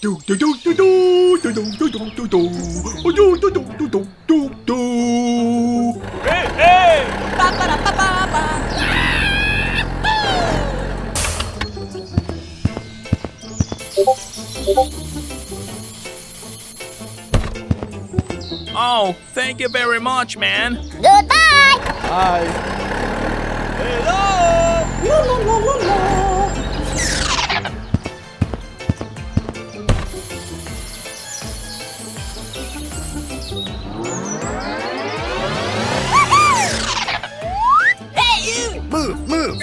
Do do do do do do do do do do do do do do do do do. Hey, hey! Ba ba da ba ba ba. Oh, thank you very much, man. Goodbye. Bye. Hello! La la la la la. Hey you! Move, move.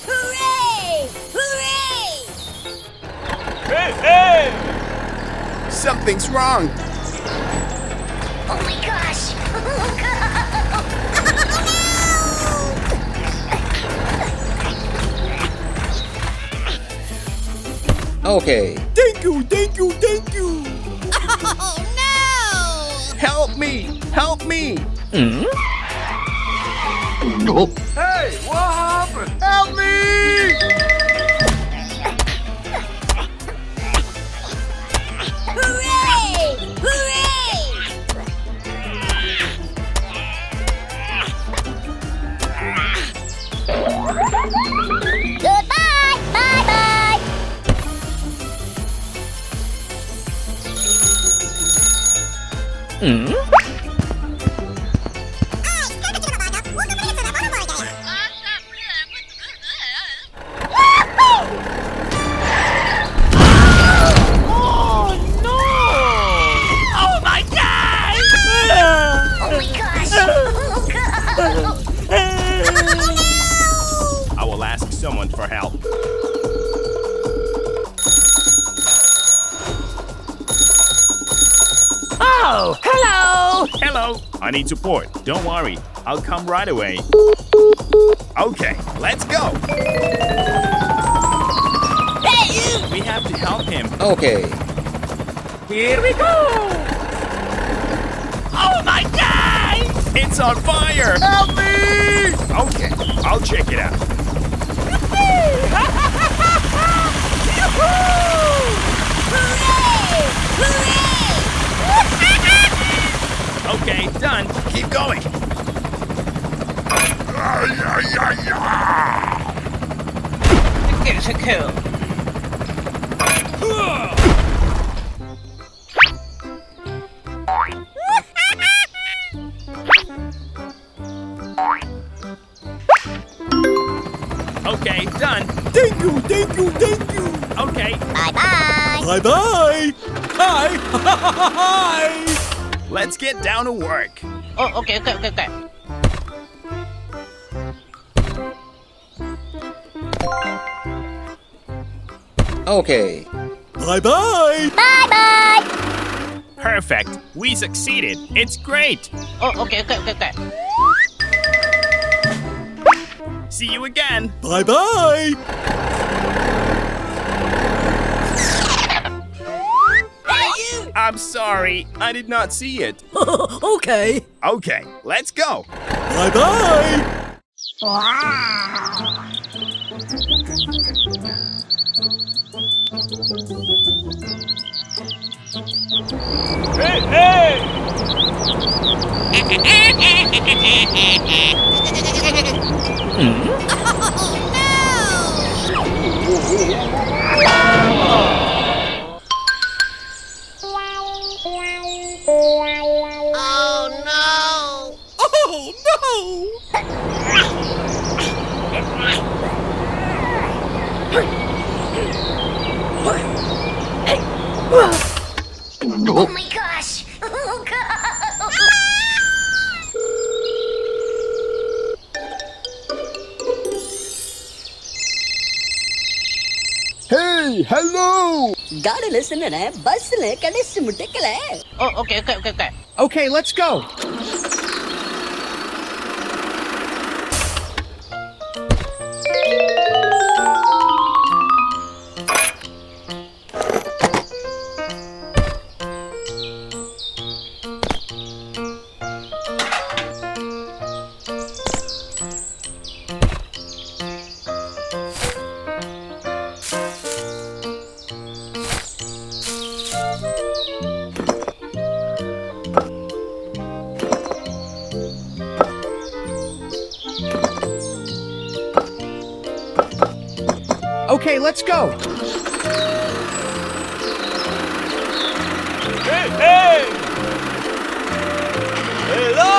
Hooray! Hooray! Hey, hey! Something's wrong. Oh my gosh! Okay. Thank you, thank you, thank you. Oh no! Help me, help me. Hmm? Hey, what happened? Help me! Hooray! Hooray! Goodbye! Bye bye! Hmm? Oh my gosh! I will ask someone for help. Oh, hello! Hello. I need support. Don't worry. I'll come right away. Okay, let's go. Hey you! We have to help him. Okay. Here we go! Oh my God! It's on fire! Help me! Okay, I'll check it out. Hooray! Hooray! Okay, done. Keep going. Okay, done. Thank you, thank you, thank you. Okay, Bye bye! Bye bye. Hi. Hi. let's get down to work. Oh, okay. Okay. Bye bye. Bye bye! Perfect. We succeeded. It's great. Oh, okay. See you again. Bye bye. Hey you! I'm sorry. I did not see it. Okay. Okay, let's go. Bye bye. Hey, hey! Oh no. Oh my gosh! Oh god! Hey, hello. ಗಾಡಿಲಿ ಸಿನ್ನೆ ಬಸ್ಲೆ ಕಡಿಸಿ ಮುಟ್ಟಕಲೆ Oh, okay. Okay, let's go. let's go. Hey, hey! Hello!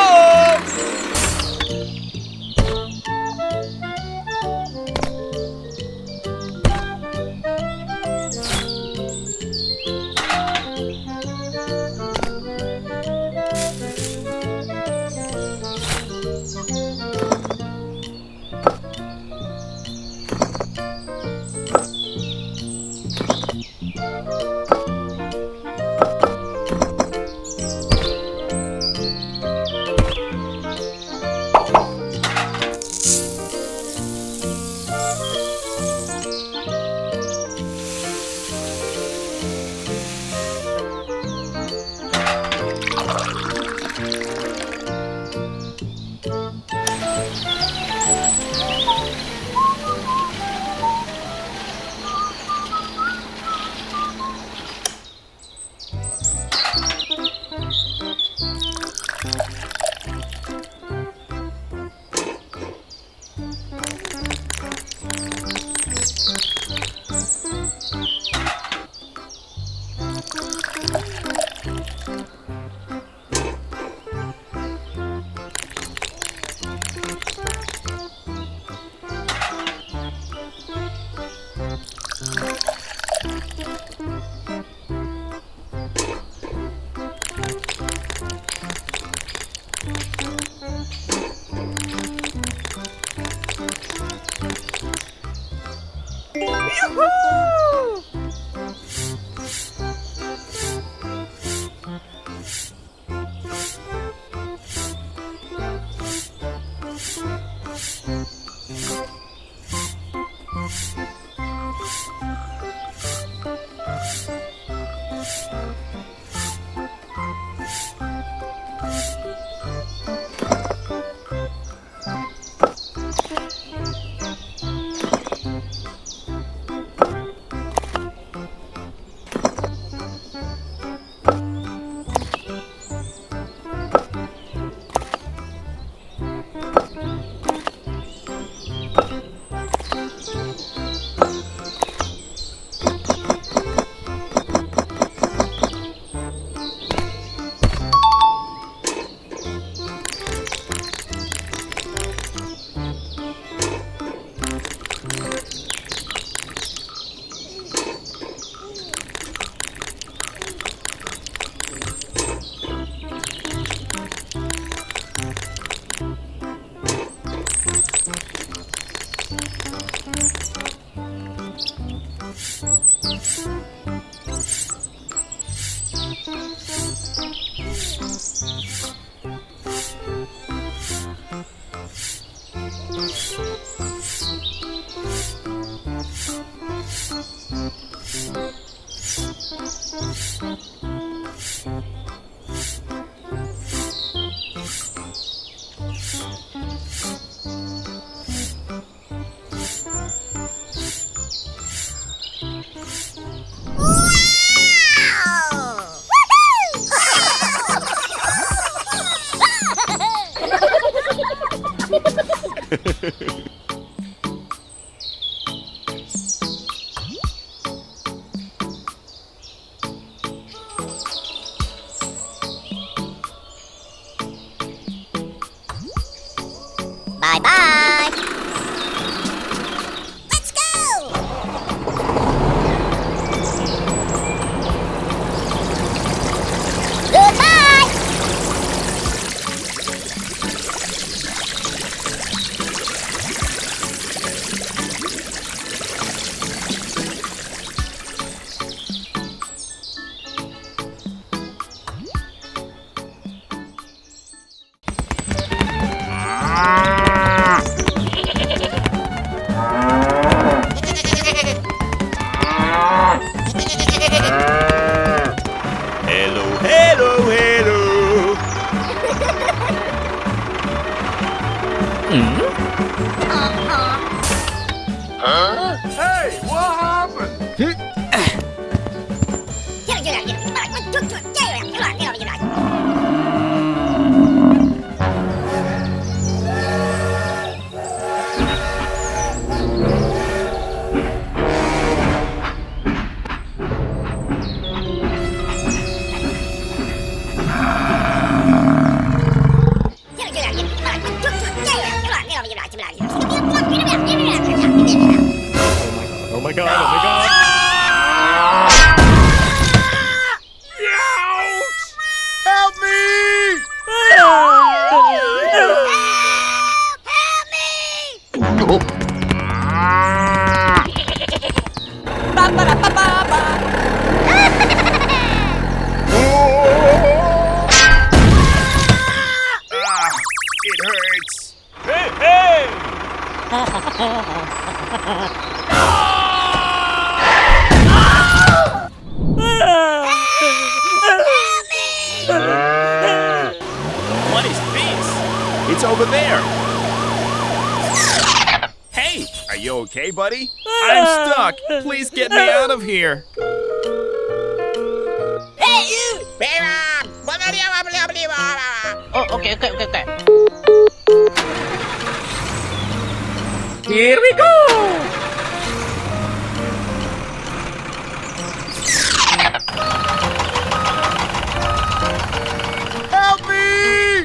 Bye-bye. Let's go. Goodbye. Hello, hello, hello. Hey, what happened? my god, oh my god. Help me! It hurts. Hey, hey! What is this? It's over there. Hey, are you okay, buddy? I'm stuck. Please get me out of here. Oh, okay, okay, okay, okay. Here we go! Help me!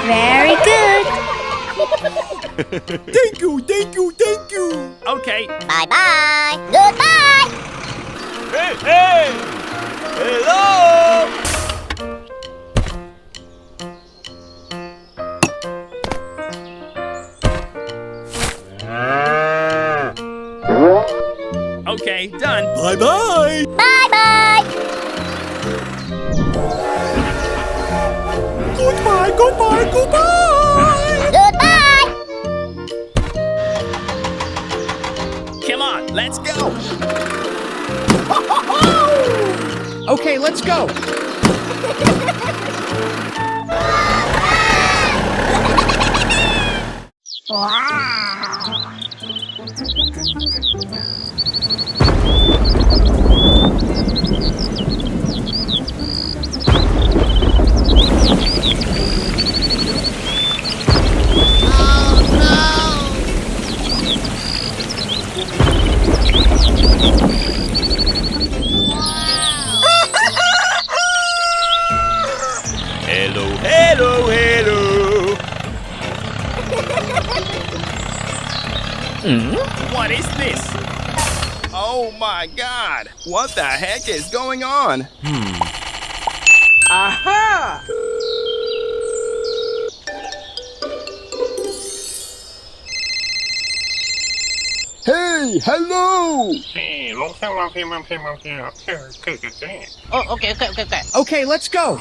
Very good. Thank you, thank you, thank you! Okay. Bye-bye. Goodbye. Hey, hey! Hello! Okay, done. Bye-bye! Bye-bye. Goodbye, goodbye, goodbye! Goodbye. Come on, let's go. Okay, let's go. Hello, hello, hello. What is this? Oh my god! What the heck is going on? Aha! Hey, hello! Oh, okay, okay, okay, okay. Okay, let's go.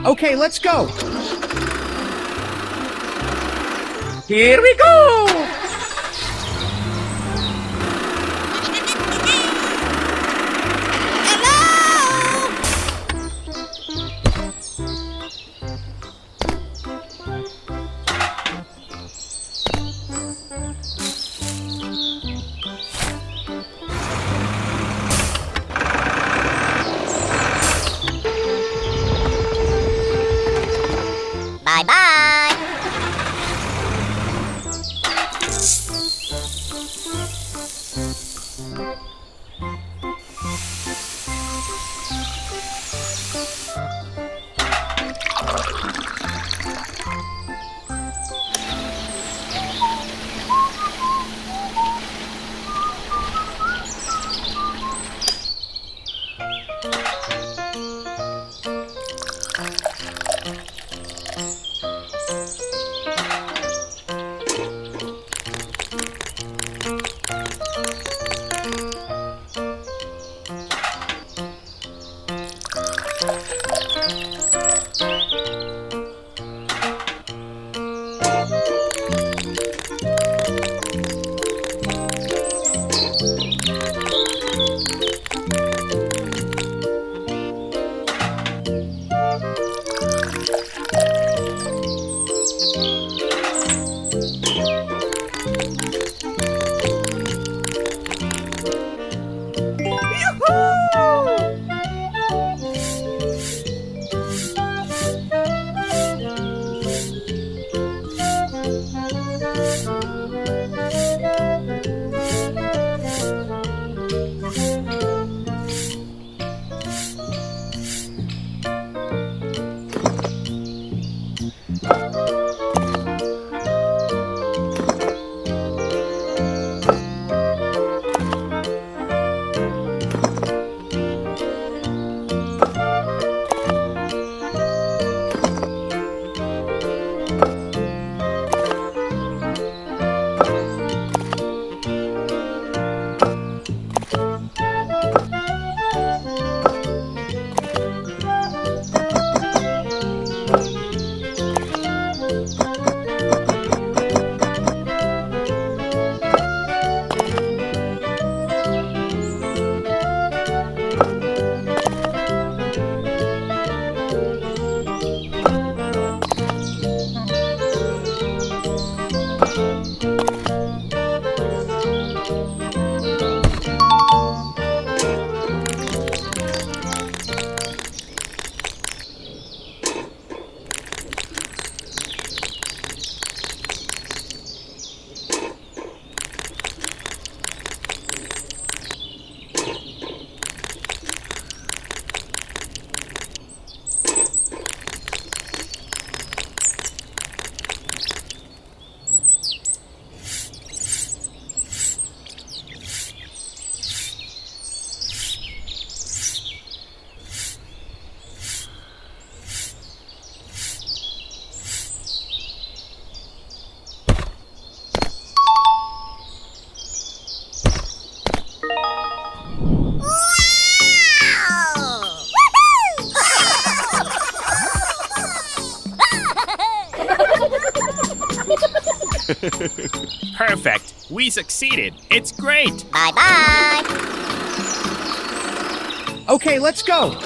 Okay, let's go. Here we go. Perfect. We succeeded. It's great. Bye-bye. Okay, let's go.